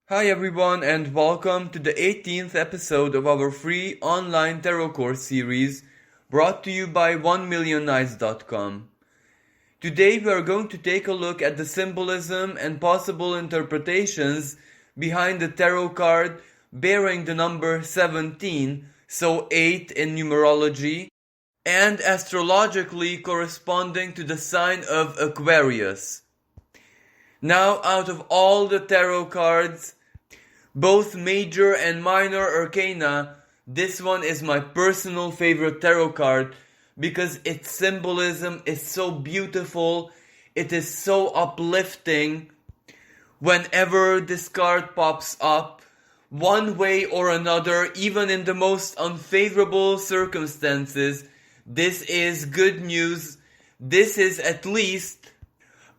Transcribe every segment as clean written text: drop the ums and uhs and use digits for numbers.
Hi everyone and welcome to the 18th episode of our free online tarot course series brought to you by 1millionnights.com. Today we are going to take a look at the symbolism and possible interpretations behind the tarot card bearing the number 17, so 8 in numerology, and astrologically corresponding to the sign of Aquarius. Now, out of all the tarot cards, both major and minor arcana, this one is my personal favorite tarot card because its symbolism is so beautiful, it is so uplifting. Whenever this card pops up, one way or another, even in the most unfavorable circumstances, this is good news. This is at least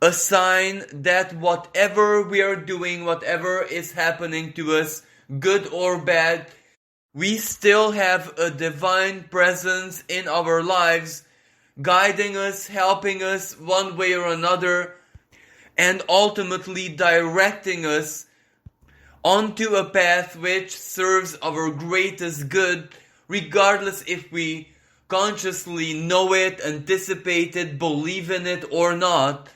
a sign that whatever we are doing, whatever is happening to us, good or bad, we still have a divine presence in our lives, guiding us, helping us one way or another, and ultimately directing us onto a path which serves our greatest good, regardless if we consciously know it, anticipate it, believe in it or not.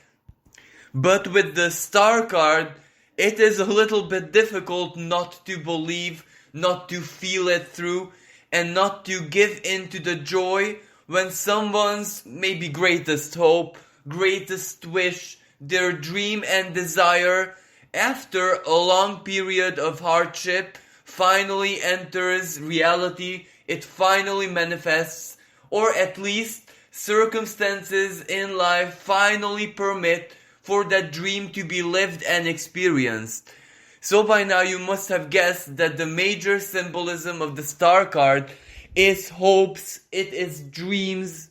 But with the star card, it is a little bit difficult not to believe, not to feel it through, and not to give in to the joy when someone's maybe greatest hope, greatest wish, their dream and desire, after a long period of hardship, finally enters reality, it finally manifests, or at least circumstances in life finally permit for that dream to be lived and experienced. So by now you must have guessed that the major symbolism of the star card is hopes, it is dreams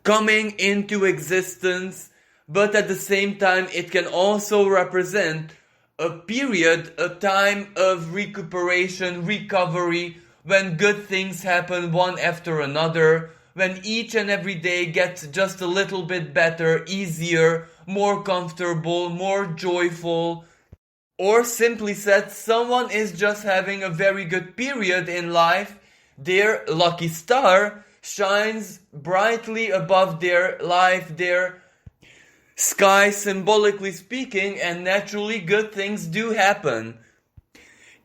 coming into existence, but at the same time it can also represent a period, a time of recuperation, recovery, when good things happen one after another, when each and every day gets just a little bit better, easier, more comfortable, more joyful, or simply said, someone is just having a very good period in life. Their lucky star shines brightly above their life, their sky, symbolically speaking, and naturally good things do happen.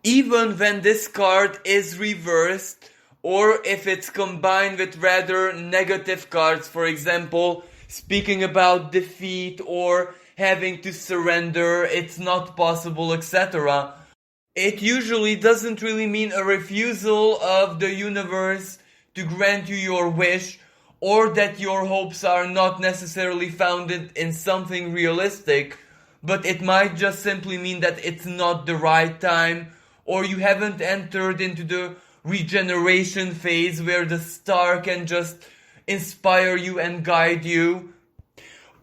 Even when this card is reversed, or if it's combined with rather negative cards, for example, speaking about defeat or having to surrender, it's not possible, etc. It usually doesn't really mean a refusal of the universe to grant you your wish, or that your hopes are not necessarily founded in something realistic, but it might just simply mean that it's not the right time, or you haven't entered into the regeneration phase where the star can just inspire you and guide you.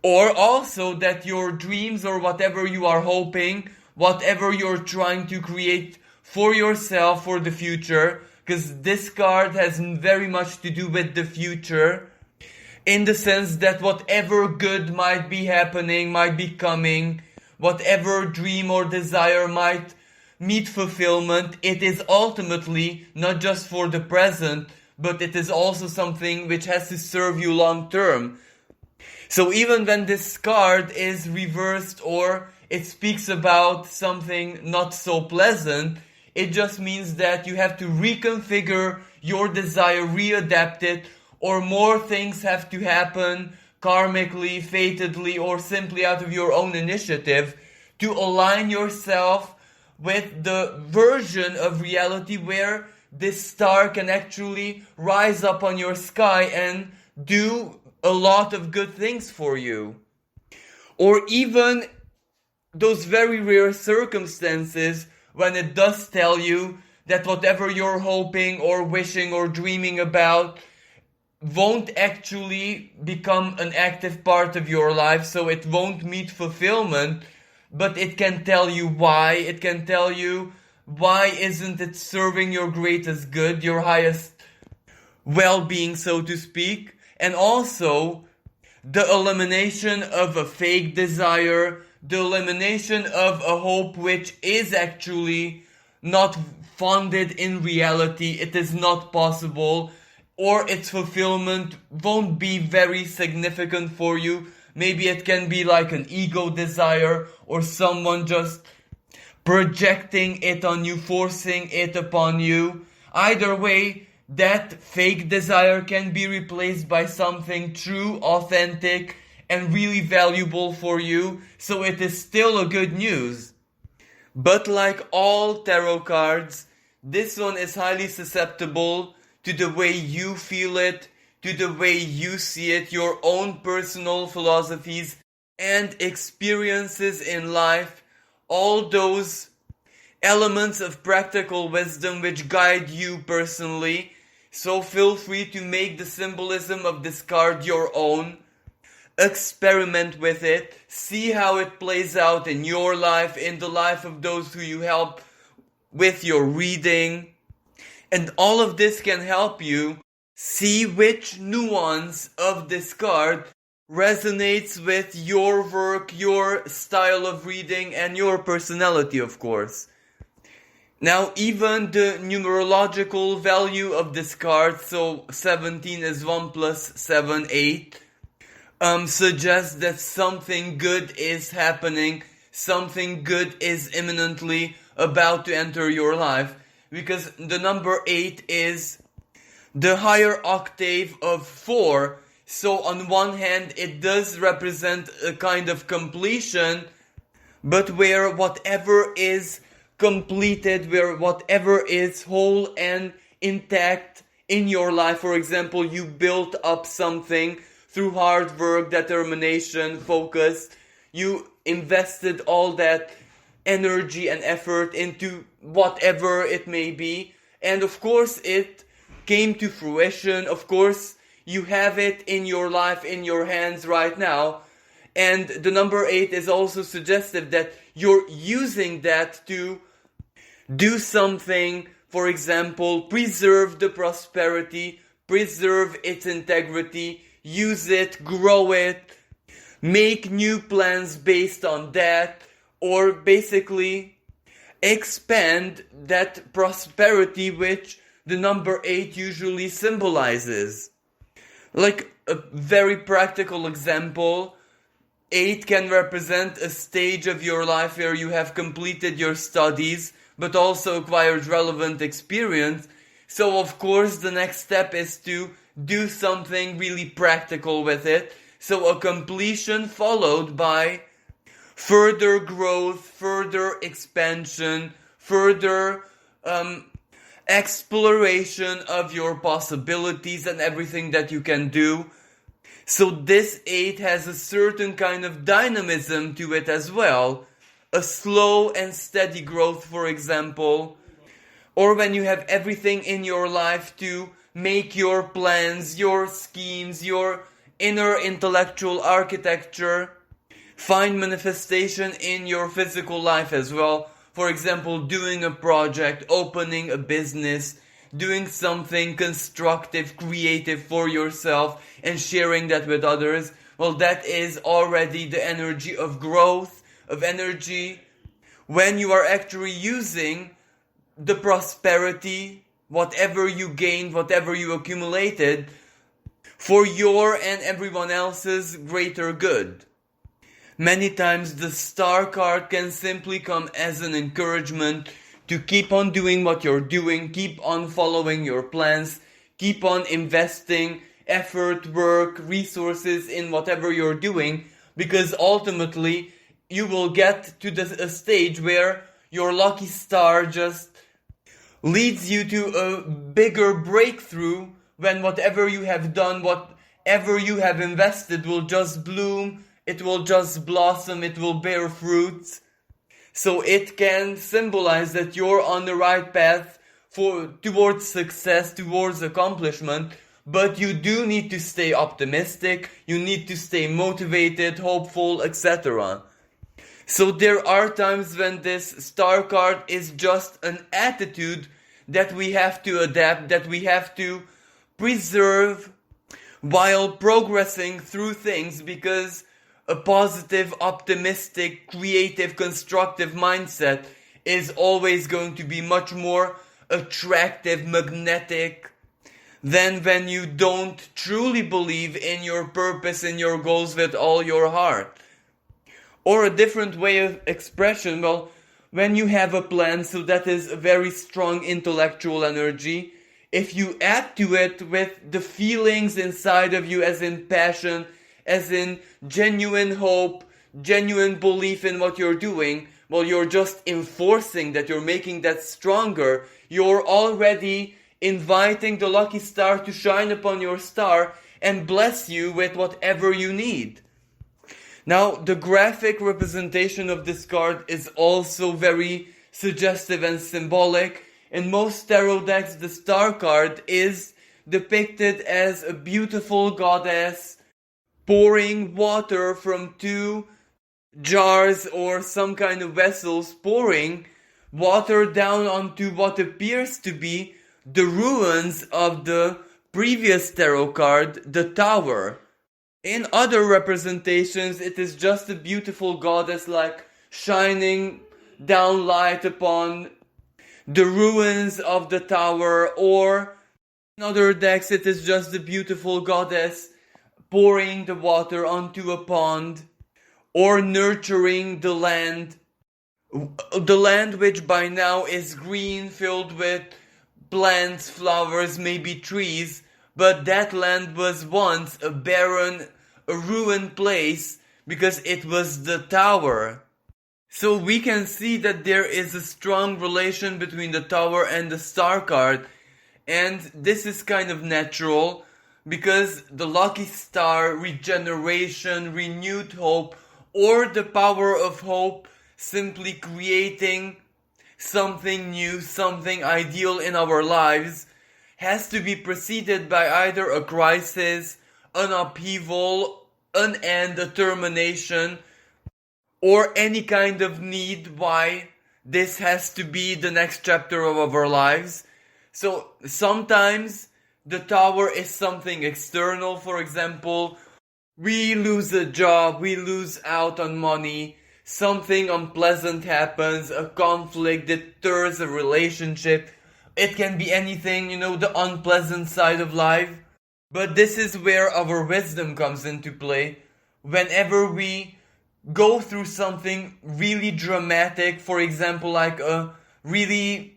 Or also that your dreams or whatever you are hoping, whatever you're trying to create for yourself for the future, because this card has very much to do with the future, in the sense that whatever good might be happening, might be coming, whatever dream or desire might meet fulfillment, it is ultimately not just for the present, but it is also something which has to serve you long term. So even when this card is reversed or it speaks about something not so pleasant, it just means that you have to reconfigure your desire, readapt it, or more things have to happen karmically, fatedly, or simply out of your own initiative to align yourself with the version of reality where this star can actually rise up on your sky and do a lot of good things for you. Or even those very rare circumstances when it does tell you that whatever you're hoping or wishing or dreaming about won't actually become an active part of your life, so it won't meet fulfillment, but it can tell you why. It can tell you why isn't it serving your greatest good, your highest well-being, so to speak. And also the elimination of a fake desire, the elimination of a hope which is actually not founded in reality, it is not possible, or its fulfillment won't be very significant for you. Maybe it can be like an ego desire, or someone just projecting it on you, forcing it upon you. Either way, that fake desire can be replaced by something true, authentic, and really valuable for you, so it is still a good news. But like all tarot cards, this one is highly susceptible to the way you feel it, to the way you see it, your own personal philosophies and experiences in life, all those elements of practical wisdom which guide you personally. So feel free to make the symbolism of this card your own. Experiment with it, see how it plays out in your life, in the life of those who you help with your reading. And all of this can help you see which nuance of this card resonates with your work, your style of reading, and your personality, of course. Now, even the numerological value of this card, so 17 is 1 plus 7, 8, suggests that something good is happening, something good is imminently about to enter your life, because the number 8 is the higher octave of 4, so on one hand it does represent a kind of completion, but where whatever is completed, where whatever is whole and intact in your life, for example, you built up something through hard work, determination, focus, you invested all that energy and effort into whatever it may be, and of course it came to fruition. Of course you have it in your life, in your hands right now, and the number 8 is also suggestive that you're using that to do something, for example, preserve the prosperity, preserve its integrity, use it, grow it, make new plans based on that, or basically expand that prosperity which the number 8 usually symbolizes. Like a very practical example, 8 can represent a stage of your life where you have completed your studies but also acquired relevant experience. So of course the next step is to do something really practical with it. So a completion followed by further growth, further expansion, further exploration of your possibilities and everything that you can do. So this 8 has a certain kind of dynamism to it as well. A slow and steady growth, for example. Or when you have everything in your life to make your plans, your schemes, your inner intellectual architecture find manifestation in your physical life as well. For example, doing a project, opening a business, doing something constructive, creative for yourself and sharing that with others. Well, that is already the energy of growth, of energy. When you are actually using the prosperity, whatever you gained, whatever you accumulated, for your and everyone else's greater good. Many times the star card can simply come as an encouragement to keep on doing what you're doing, keep on following your plans, keep on investing effort, work, resources in whatever you're doing, because ultimately you will get to a stage where your lucky star just leads you to a bigger breakthrough when whatever you have done, whatever you have invested will just bloom, it will just blossom, it will bear fruits. So it can symbolize that you're on the right path towards success, towards accomplishment, but you do need to stay optimistic, you need to stay motivated, hopeful, etc. So there are times when this star card is just an attitude that we have to adapt, that we have to preserve while progressing through things, because a positive, optimistic, creative, constructive mindset is always going to be much more attractive, magnetic, than when you don't truly believe in your purpose and your goals with all your heart. Or a different way of expression, well, when you have a plan, so that is a very strong intellectual energy, if you add to it with the feelings inside of you, as in passion, as in genuine hope, genuine belief in what you're doing, well, you're just enforcing that, you're making that stronger. You're already inviting the lucky star to shine upon your star and bless you with whatever you need. Now, the graphic representation of this card is also very suggestive and symbolic. In most tarot decks, the star card is depicted as a beautiful goddess pouring water from two jars or some kind of vessels, pouring water down onto what appears to be the ruins of the previous tarot card, the Tower. In other representations, it is just a beautiful goddess like shining down light upon the ruins of the tower, or in other decks it is just a beautiful goddess pouring the water onto a pond, or nurturing the land which by now is green, filled with plants, flowers, maybe trees, but that land was once a barren, a ruined place because it was the tower. So we can see that there is a strong relation between the tower and the star card, and this is kind of natural because the lucky star, regeneration, renewed hope, or the power of hope, simply creating something new, something ideal in our lives, has to be preceded by either a crisis, an upheaval, an end, a termination, or any kind of need why this has to be the next chapter of our lives. So sometimes the tower is something external. For example, we lose a job, we lose out on money, something unpleasant happens, a conflict deters a relationship. It can be anything, the unpleasant side of life. But this is where our wisdom comes into play. Whenever we go through something really dramatic, for example, like a really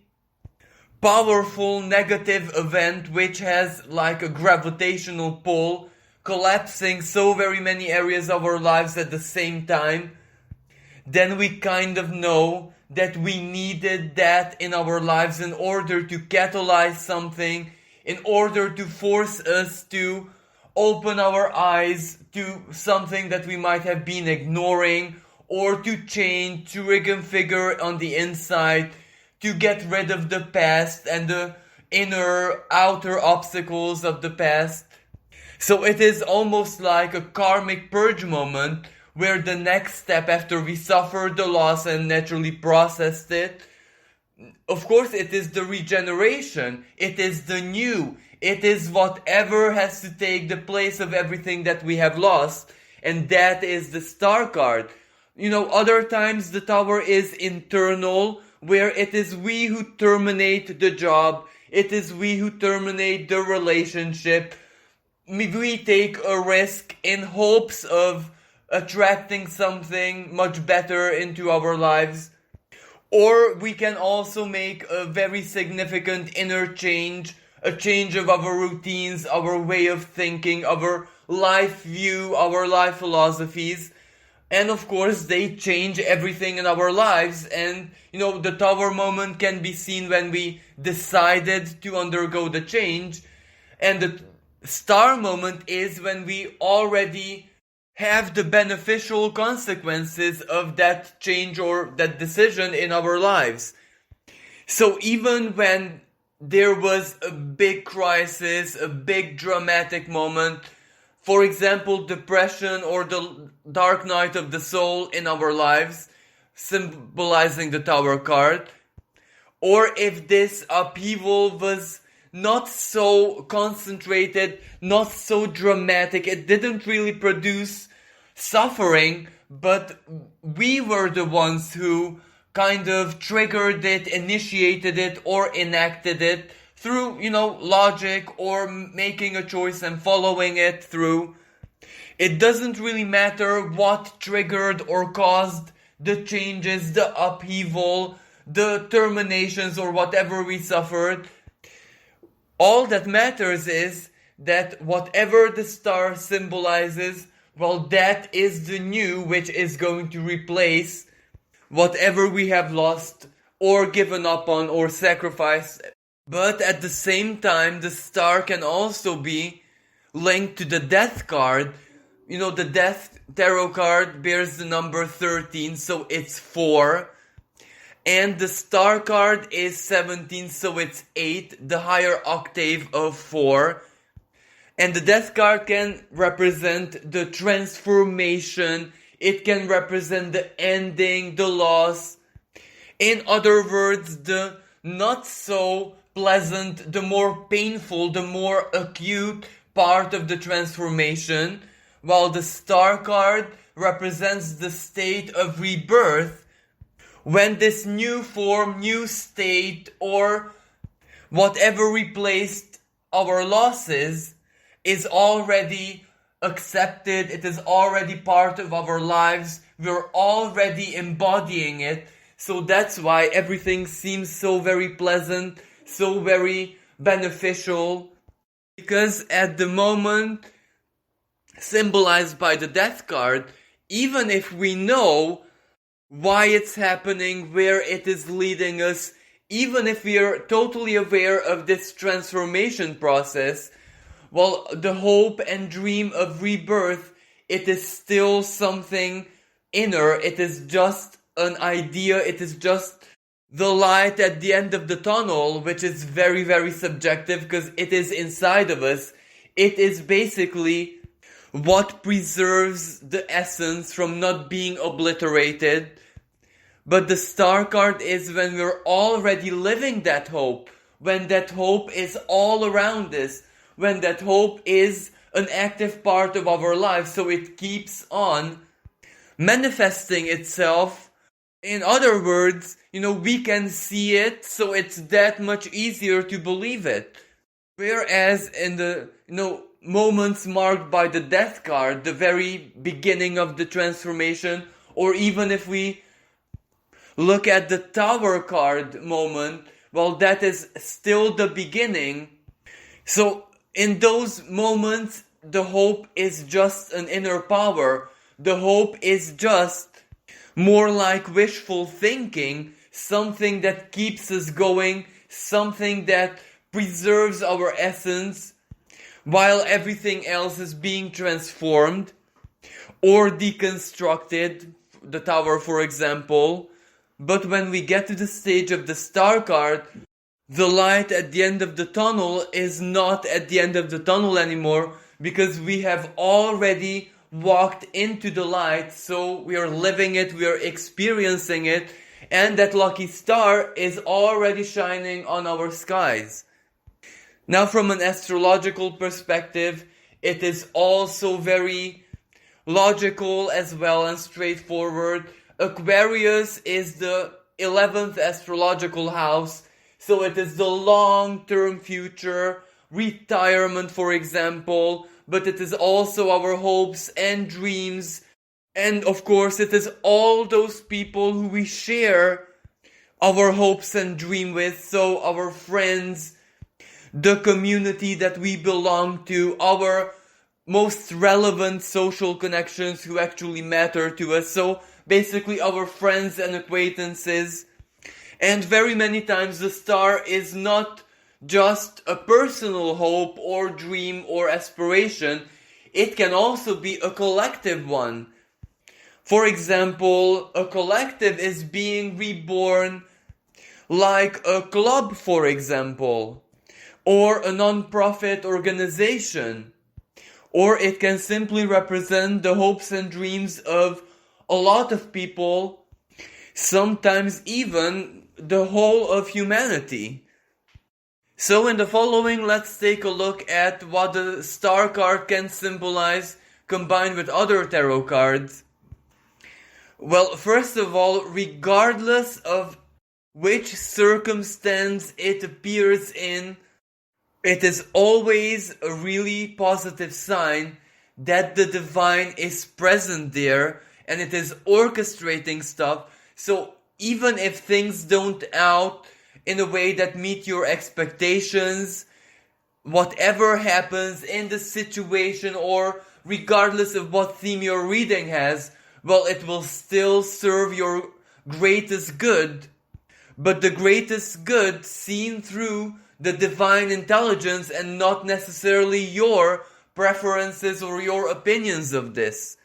powerful negative event which has like a gravitational pull, collapsing so very many areas of our lives at the same time, then we kind of know that we needed that in our lives in order to catalyze something, in order to force us to open our eyes to something that we might have been ignoring, or to change, to reconfigure on the inside, to get rid of the past and the outer obstacles of the past. So it is almost like a karmic purge moment, where the next step after we suffered the loss and naturally processed it, of course it is the regeneration, it is the new, it is whatever has to take the place of everything that we have lost, and that is the star card. Other times the tower is internal, where it is we who terminate the job, it is we who terminate the relationship, we take a risk in hopes of attracting something much better into our lives. Or we can also make a very significant inner change, a change of our routines, our way of thinking, our life view, our life philosophies. And of course, they change everything in our lives. And, the tower moment can be seen when we decided to undergo the change. And the star moment is when we already have the beneficial consequences of that change or that decision in our lives. So even when there was a big crisis, a big dramatic moment, for example, depression or the dark night of the soul in our lives, symbolizing the tower card, or if this upheaval was not so concentrated, not so dramatic, it didn't really produce suffering, but we were the ones who kind of triggered it, initiated it, or enacted it through, logic or making a choice and following it through. It doesn't really matter what triggered or caused the changes, the upheaval, the terminations, or whatever we suffered. All that matters is that whatever the star symbolizes, well, that is the new which is going to replace whatever we have lost or given up on or sacrificed. But at the same time, the star can also be linked to the death card. The death tarot card bears the number 13, so it's 4. And the star card is 17, so it's 8, the higher octave of 4. And the death card can represent the transformation. It can represent the ending, the loss. In other words, the not so pleasant, the more painful, the more acute part of the transformation. While the star card represents the state of rebirth, when this new form, new state, or whatever replaced our losses is already accepted, it is already part of our lives, we're already embodying it. So that's why everything seems so very pleasant, so very beneficial, because at the moment symbolized by the death card, even if we know why it's happening, where it is leading us, even if we are totally aware of this transformation process, well, the hope and dream of rebirth, it is still something inner. It is just an idea. It is just the light at the end of the tunnel, which is very, very subjective because it is inside of us. It is basically what preserves the essence from not being obliterated. But the star card is when we're already living that hope, when that hope is all around us, when that hope is an active part of our life, so it keeps on manifesting itself. In other words, we can see it, so it's that much easier to believe it. Whereas in the, moments marked by the death card, the very beginning of the transformation, or even if we look at the Tower card moment, well, that is still the beginning. So in those moments, the hope is just an inner power. The hope is just more like wishful thinking, something that keeps us going, something that preserves our essence, while everything else is being transformed or deconstructed, the Tower for example. But when we get to the stage of the star card, the light at the end of the tunnel is not at the end of the tunnel anymore, because we have already walked into the light, so we are living it, we are experiencing it, and that lucky star is already shining on our skies. Now, from an astrological perspective, it is also very logical as well and straightforward. Aquarius is the 11th astrological house, so it is the long-term future, retirement for example, but it is also our hopes and dreams, and of course it is all those people who we share our hopes and dream with, so our friends, the community that we belong to, our most relevant social connections who actually matter to us, so basically our friends and acquaintances. And very many times the star is not just a personal hope or dream or aspiration, it can also be a collective one. For example, a collective is being reborn, like a club for example, or a non-profit organization. Or it can simply represent the hopes and dreams of a lot of people, sometimes even the whole of humanity. So in the following, let's take a look at what the star card can symbolize combined with other tarot cards? Well, first of all, regardless of which circumstance it appears in, it is always a really positive sign that the divine is present there and it is orchestrating stuff. So even if things don't out in a way that meet your expectations, whatever happens in the situation, or regardless of what theme your reading has, well, it will still serve your greatest good. But the greatest good seen through the divine intelligence and not necessarily your preferences or your opinions of this.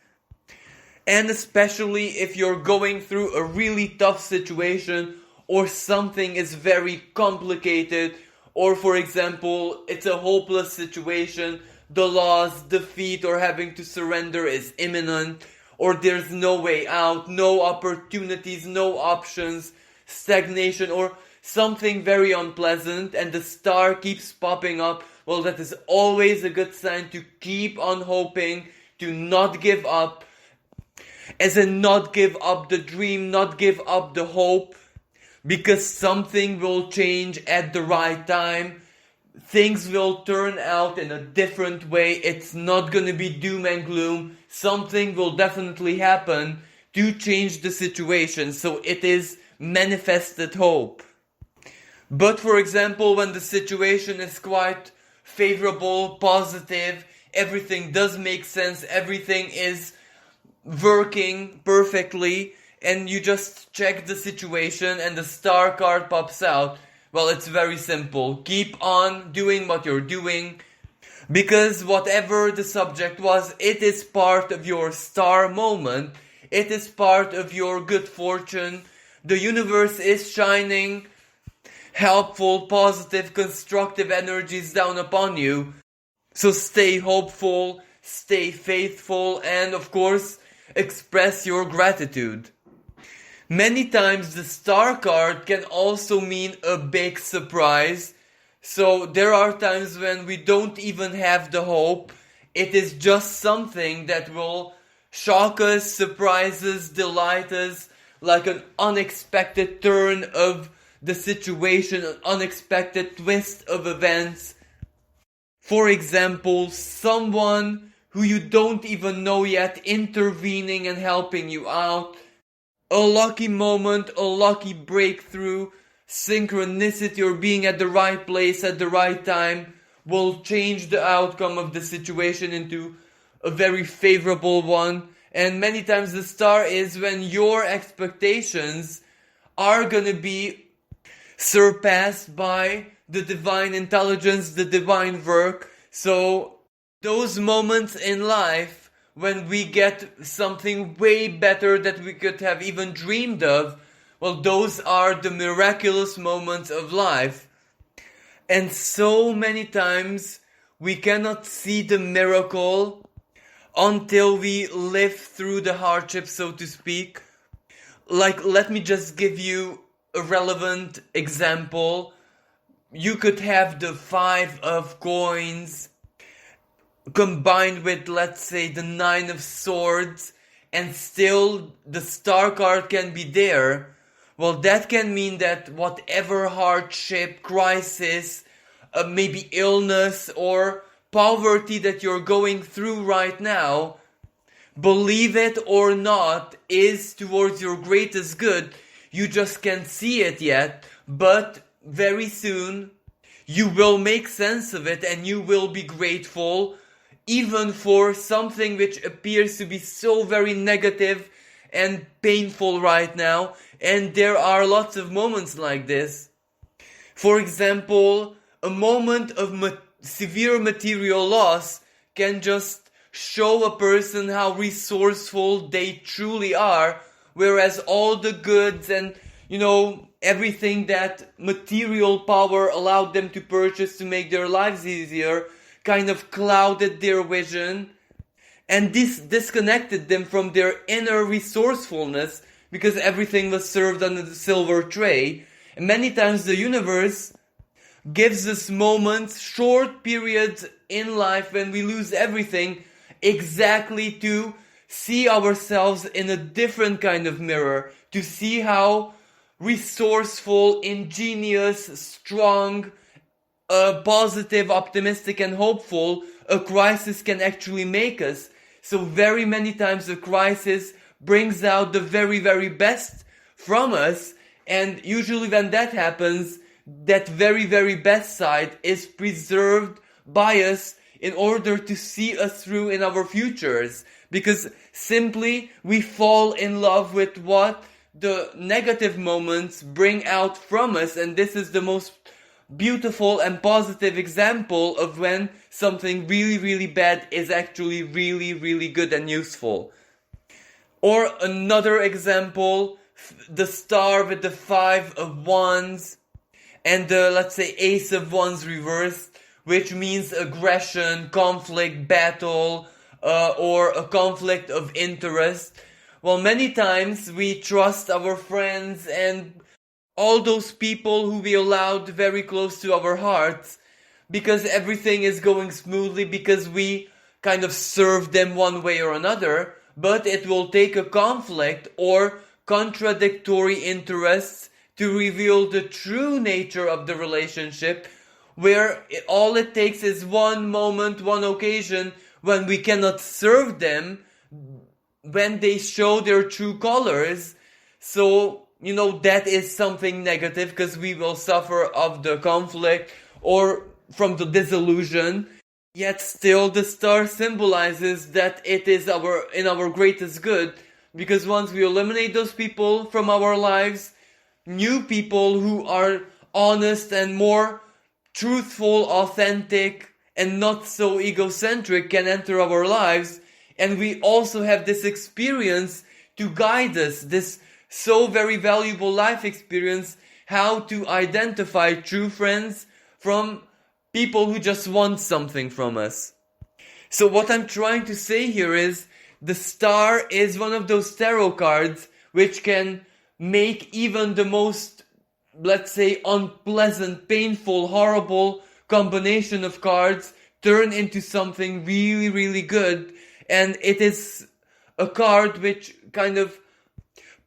And especially if you're going through a really tough situation or something is very complicated, or for example, it's a hopeless situation, the loss, defeat, or having to surrender is imminent, or there's no way out, no opportunities, no options, stagnation, or something very unpleasant, and the star keeps popping up, well, that is always a good sign to keep on hoping, to not give up, as in not give up the dream, not give up the hope, because something will change at the right time. Things will turn out in a different way. It's not gonna be doom and gloom. Something will definitely happen to change the situation. So it is manifested hope. But for example, when the situation is quite favorable, positive, everything does make sense, everything is working perfectly, and you just check the situation and the star card pops out, well, it's very simple. Keep on doing what you're doing, because whatever the subject was, it is part of your star moment. It is part of your good fortune. The universe is shining helpful, positive, constructive energies down upon you. So stay hopeful, stay faithful, and of course, express your gratitude. Many times the star card can also mean a big surprise. So there are times when we don't even have the hope. It is just something that will shock us, surprise us, delight us, like an unexpected turn of the situation, an unexpected twist of events. For example, someone who you don't even know yet intervening and helping you out. A lucky moment, a lucky breakthrough, synchronicity, or being at the right place at the right time will change the outcome of the situation into a very favorable one. And many times the star is when your expectations are gonna be surpassed by the divine intelligence, the divine work. So those moments in life when we get something way better that we could have even dreamed of, well, those are the miraculous moments of life. And so many times we cannot see the miracle until we live through the hardship, so to speak. Like, let me just give you a relevant example. You could have the 5 of coins combined with, let's say, the 9 of swords, and still the star card can be there. Well, that can mean that whatever hardship, crisis, maybe illness or poverty that you're going through right now, believe it or not, is towards your greatest good. You just can't see it yet, but very soon you will make sense of it and you will be grateful, even for something which appears to be so very negative and painful right now. And there are lots of moments like this. For example, a moment of severe material loss can just show a person how resourceful they truly are, whereas all the goods and, everything that material power allowed them to purchase to make their lives easier kind of clouded their vision, and this disconnected them from their inner resourcefulness, because everything was served on a silver tray. And many times the universe gives us moments, short periods in life when we lose everything, exactly to see ourselves in a different kind of mirror, to see how resourceful, ingenious, strong, positive, optimistic, and hopeful a crisis can actually make us. So very many times a crisis brings out the very, very best from us, and usually when that happens, that very, very best side is preserved by us in order to see us through in our futures. Because simply we fall in love with what the negative moments bring out from us, and this is the most beautiful and positive example of when something really, really bad is actually really, really good and useful. Or another example, the star with the 5 of wands and the, let's say, ace of wands reversed, which means aggression, conflict, battle, or a conflict of interest. Well, many times we trust our friends and all those people who we allowed very close to our hearts because everything is going smoothly, because we kind of serve them one way or another, but it will take a conflict or contradictory interests to reveal the true nature of the relationship, where all it takes is one moment, one occasion when we cannot serve them, when they show their true colors. So, that is something negative because we will suffer of the conflict or from the disillusion. Yet still the star symbolizes that it is in our greatest good, because once we eliminate those people from our lives, new people who are honest and more truthful, authentic, and not so egocentric can enter our lives. And we also have this experience to guide us, this so very valuable life experience, how to identify true friends from people who just want something from us. So what I'm trying to say here is, the star is one of those tarot cards which can make even the most, let's say, unpleasant, painful, horrible combination of cards turn into something really, really good. And it is a card which kind of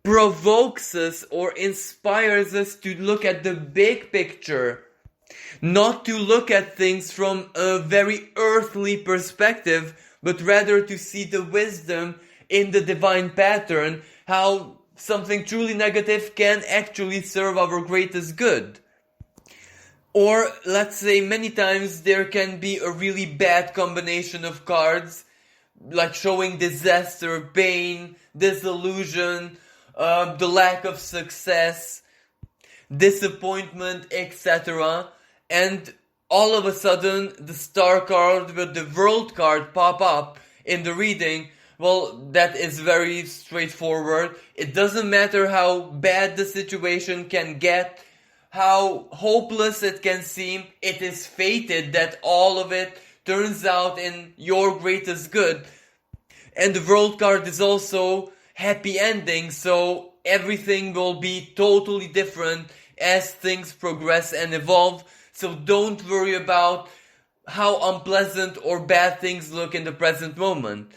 provokes us or inspires us to look at the big picture, not to look at things from a very earthly perspective, but rather to see the wisdom in the divine pattern, how something truly negative can actually serve our greatest good. Or, let's say, many times there can be a really bad combination of cards, like showing disaster, pain, disillusion, the lack of success, disappointment, etc. And all of a sudden, the star card with the world card pop up in the reading. Well, that is very straightforward. It doesn't matter how bad the situation can get, how hopeless it can seem, it is fated that all of it turns out in your greatest good. And the world card is also happy ending, so everything will be totally different as things progress and evolve. So don't worry about how unpleasant or bad things look in the present moment.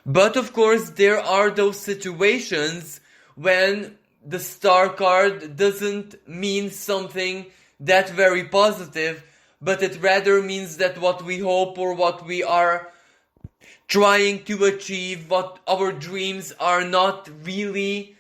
But of course, there are those situations when the star card doesn't mean something that very positive, but it rather means that what we hope or what we are trying to achieve, what our dreams are not really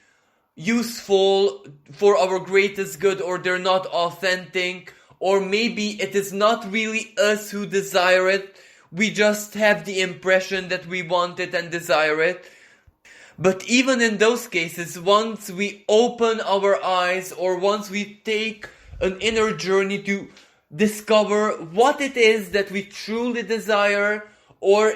useful for our greatest good, or they're not authentic, or maybe it is not really us who desire it, we just have the impression that we want it and desire it. But even in those cases, once we open our eyes, or once we take an inner journey to discover what it is that we truly desire, or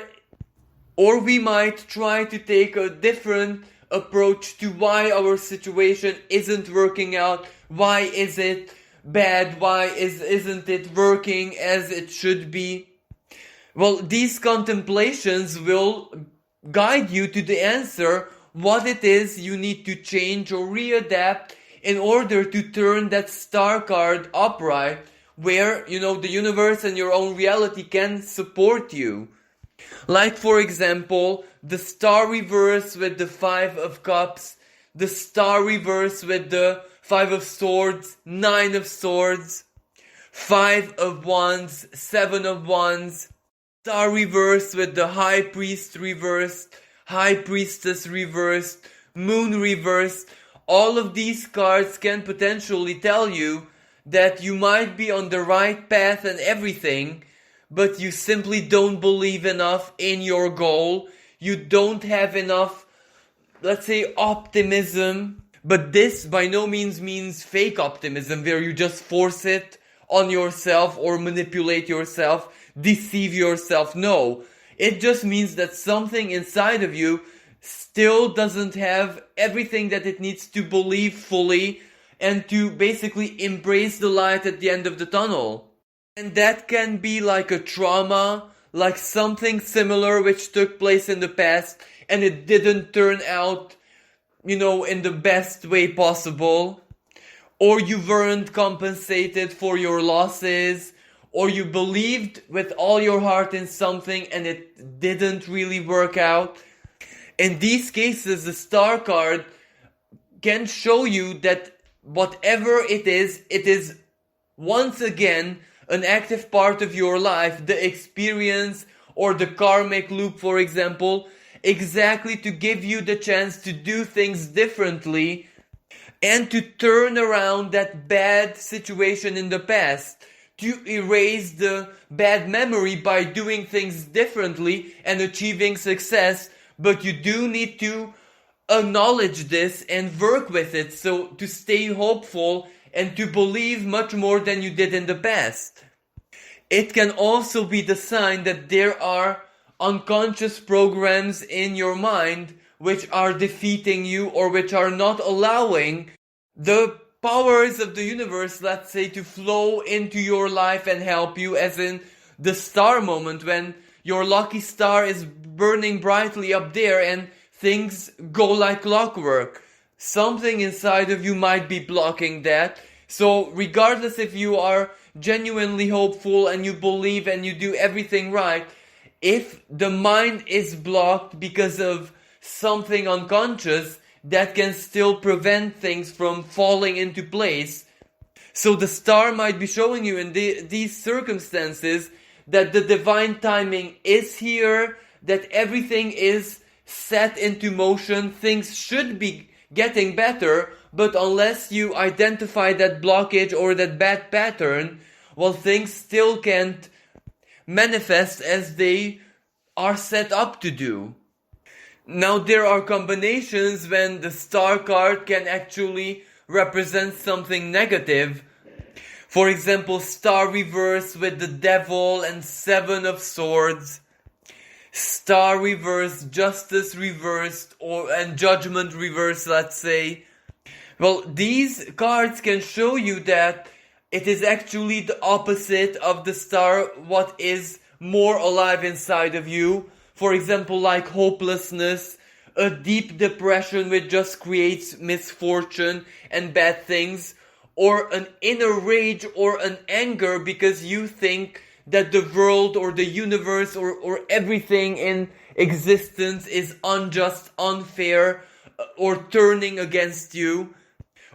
we might try to take a different approach to why our situation isn't working out, why is it bad, why isn't it working as it should be. Well, these contemplations will guide you to the answer, what it is you need to change or readapt in order to turn that star card upright, where, the universe and your own reality can support you. Like for example, the star reverse with the 5 of cups, the star reverse with the 5 of swords, 9 of swords, 5 of wands, 7 of wands, star reverse with the high priest reversed, high priestess reversed, moon reversed. All of these cards can potentially tell you that you might be on the right path and everything, but you simply don't believe enough in your goal. You don't have enough, let's say, optimism. But this by no means means fake optimism, where you just force it on yourself or manipulate yourself, deceive yourself. No, it just means that something inside of you still doesn't have everything that it needs to believe fully and to basically embrace the light at the end of the tunnel. And that can be like a trauma, like something similar which took place in the past and it didn't turn out, in the best way possible. Or you weren't compensated for your losses, or you believed with all your heart in something and it didn't really work out. In these cases, the star card can show you that whatever it is once again an active part of your life, the experience or the karmic loop, for example, exactly to give you the chance to do things differently and to turn around that bad situation in the past, to erase the bad memory by doing things differently and achieving success. But you do need to acknowledge this and work with it, so to stay hopeful and to believe much more than you did in the past. It can also be the sign that there are unconscious programs in your mind which are defeating you or which are not allowing the powers of the universe, let's say, to flow into your life and help you, as in the star moment when your lucky star is burning brightly up there and things go like clockwork. Something inside of you might be blocking that. So regardless if you are genuinely hopeful and you believe and you do everything right, if the mind is blocked because of something unconscious, that can still prevent things from falling into place. So the star might be showing you in these circumstances that the divine timing is here, that everything is set into motion, things should be getting better, but unless you identify that blockage or that bad pattern, well, things still can't manifest as they are set up to do. Now, there are combinations when the star card can actually represent something negative. For example, star reverse with the devil and 7 of swords, star reverse, justice reversed, and judgment reversed, let's say. Well, these cards can show you that it is actually the opposite of the star, what is more alive inside of you. For example, like hopelessness, a deep depression which just creates misfortune and bad things, or an inner rage or an anger because you think that the world or the universe or everything in existence is unjust, unfair, or turning against you.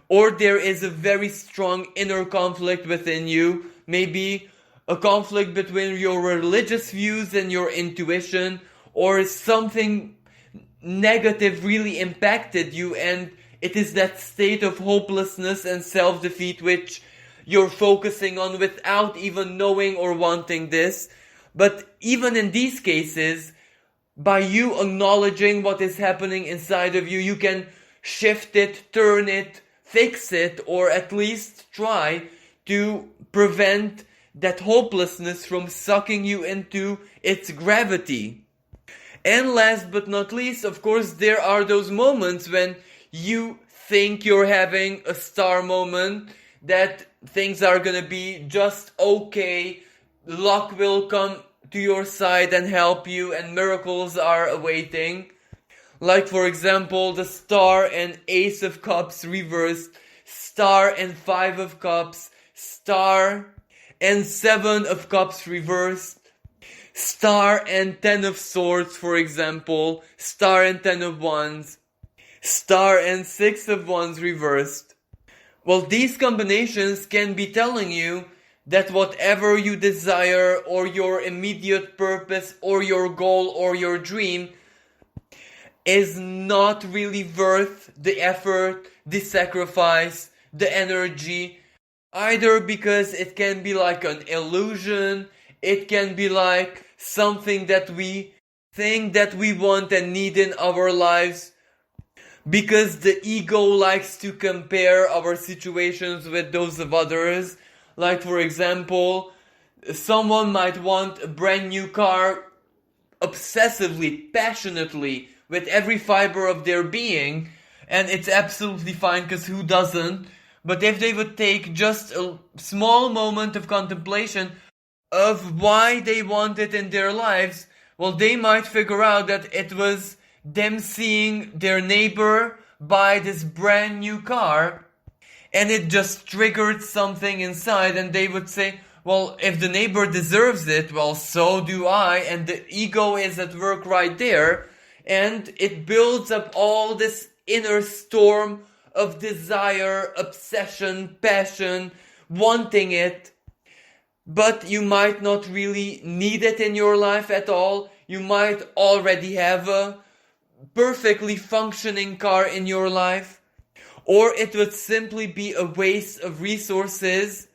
Or there is a very strong inner conflict within you, maybe a conflict between your religious views and your intuition, or something negative really impacted you, and it is that state of hopelessness and self-defeat which you're focusing on without even knowing or wanting this. But even in these cases, by you acknowledging what is happening inside of you, you can shift it, turn it, fix it, or at least try to prevent that hopelessness from sucking you into its gravity. And last but not least, of course, there are those moments when you think you're having a star moment, that things are gonna be just okay, luck will come to your side and help you, and miracles are awaiting. Like, for example, the star and ace of cups reversed, star and 5 of cups, star and 7 of cups reversed, Star and Ten of Swords, for example, Star and Ten of Wands, Star and Six of Wands reversed. Well, these combinations can be telling you that whatever you desire or your immediate purpose or your goal or your dream is not really worth the effort, the sacrifice, the energy, either because it can be like an illusion, it can be like something that we think that we want and need in our lives, because the ego likes to compare our situations with those of others. Like, for example, someone might want a brand new car obsessively, passionately, with every fiber of their being, and it's absolutely fine, because who doesn't? But if they would take just a small moment of contemplation of why they want it in their lives, well, they might figure out that it was them seeing their neighbor buy this brand new car, and it just triggered something inside, and they would say, well, if the neighbor deserves it, well, so do I, and the ego is at work right there, and it builds up all this inner storm of desire, obsession, passion, wanting it, but you might not really need it in your life at all. You might already have a perfectly functioning car in your life, or it would simply be a waste of resources,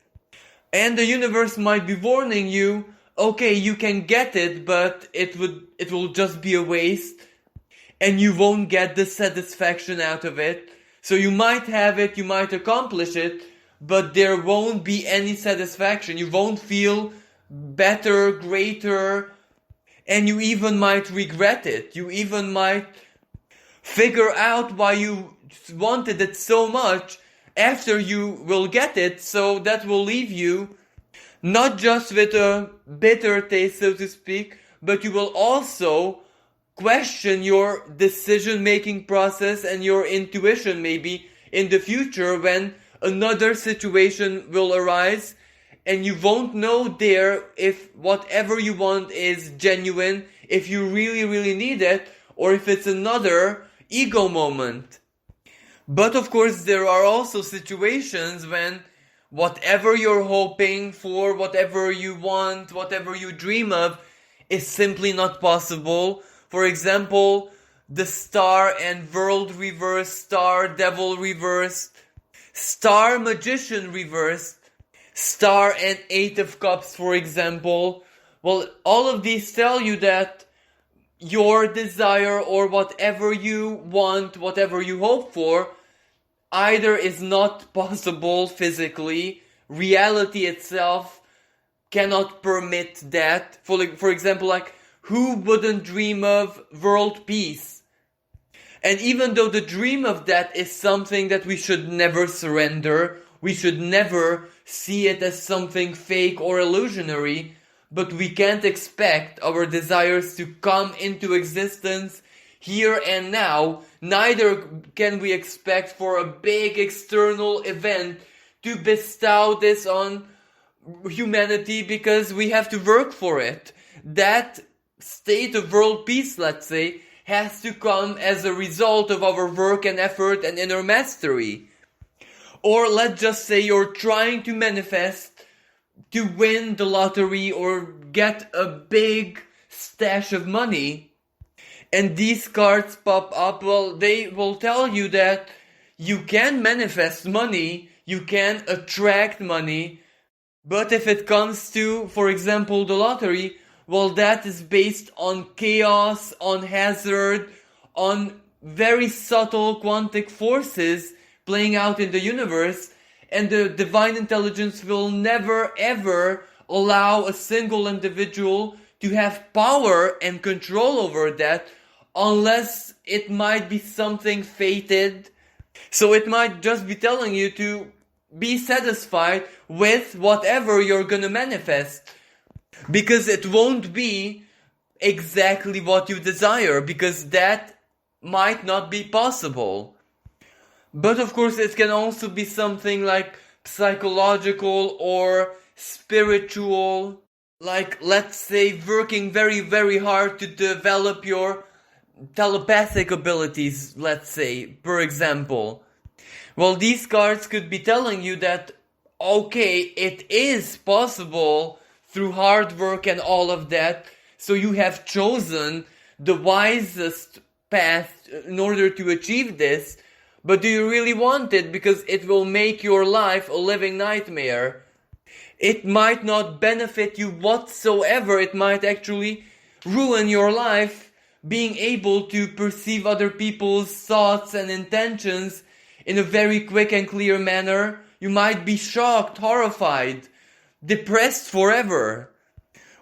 and the universe might be warning you, okay, you can get it, but it will just be a waste, and you won't get the satisfaction out of it. So you might have it, you might accomplish it, but there won't be any satisfaction. You won't feel better, greater, and you even might regret it. You even might figure out why you wanted it so much after you will get it, so that will leave you not just with a bitter taste, so to speak, but you will also question your decision-making process and your intuition maybe in the future when another situation will arise, and you won't know there if whatever you want is genuine, if you really, really need it, or if it's another ego moment. But of course, there are also situations when whatever you're hoping for, whatever you want, whatever you dream of, is simply not possible. For example, the Star and World reversed, Star Devil reversed, Star Magician reversed, Star and Eight of Cups, for example. Well, all of these tell you that your desire or whatever you want, whatever you hope for, either is not possible physically, reality itself cannot permit that. For example, like, who wouldn't dream of world peace? And even though the dream of that is something that we should never surrender, we should never see it as something fake or illusionary, but we can't expect our desires to come into existence here and now. Neither can we expect for a big external event to bestow this on humanity, because we have to work for it. That state of world peace, let's say, has to come as a result of our work and effort and inner mastery. Or let's just say you're trying to manifest to win the lottery or get a big stash of money, and these cards pop up. Well, they will tell you that you can manifest money, you can attract money, but if it comes to, for example, the lottery, well, that is based on chaos, on hazard, on very subtle quantic forces playing out in the universe, and the divine intelligence will never ever allow a single individual to have power and control over that, unless it might be something fated. So it might just be telling you to be satisfied with whatever you're gonna manifest, because it won't be exactly what you desire, because that might not be possible. But of course, it can also be something like psychological or spiritual, like, let's say, working very, very hard to develop your telepathic abilities, let's say, for example. Well, these cards could be telling you that, okay, it is possible through hard work and all of that, so you have chosen the wisest path in order to achieve this, but do you really want it? Because it will make your life a living nightmare. It might not benefit you whatsoever. It might actually ruin your life, being able to perceive other people's thoughts and intentions in a very quick and clear manner. You might be shocked, horrified, depressed forever.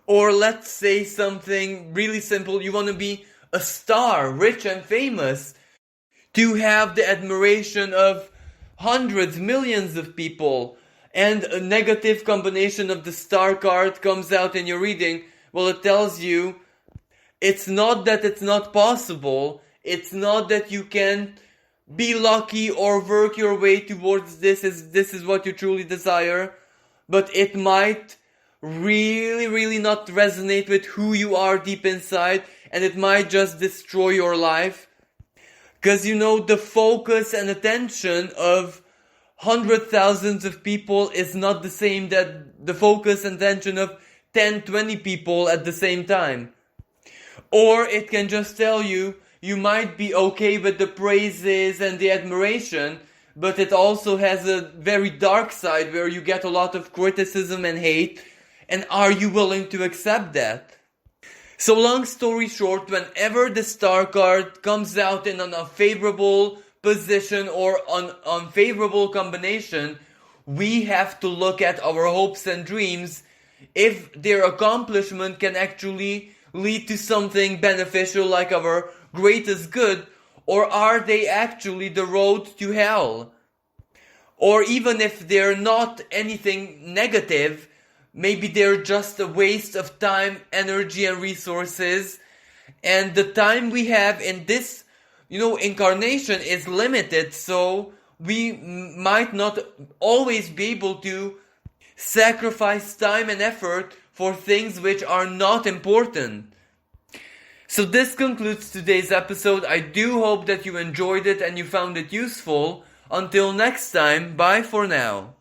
Or let's say something really simple. You want to be a star, rich and famous, to have the admiration of hundreds, millions of people, and a negative combination of the star card comes out in your reading. Well, it tells you it's not that it's not possible. It's not that you can't be lucky or work your way towards this is what you truly desire, but it might really not resonate with who you are deep inside, and it might just destroy your life. Because the focus and attention of hundreds, thousands of people is not the same that the focus and attention of 10, 20 people at the same time. Or it can just tell you, you might be okay with the praises and the admiration, but it also has a very dark side where you get a lot of criticism and hate, and are you willing to accept that? So long story short, whenever the star card comes out in an unfavorable position or an unfavorable combination, we have to look at our hopes and dreams if their accomplishment can actually lead to something beneficial like our greatest good, or are they actually the road to hell? Or even if they're not anything negative, maybe they're just a waste of time, energy and resources, and the time we have in this incarnation is limited, so we might not always be able to sacrifice time and effort for things which are not important. So this concludes today's episode. I do hope that you enjoyed it and you found it useful. Until next time, bye for now.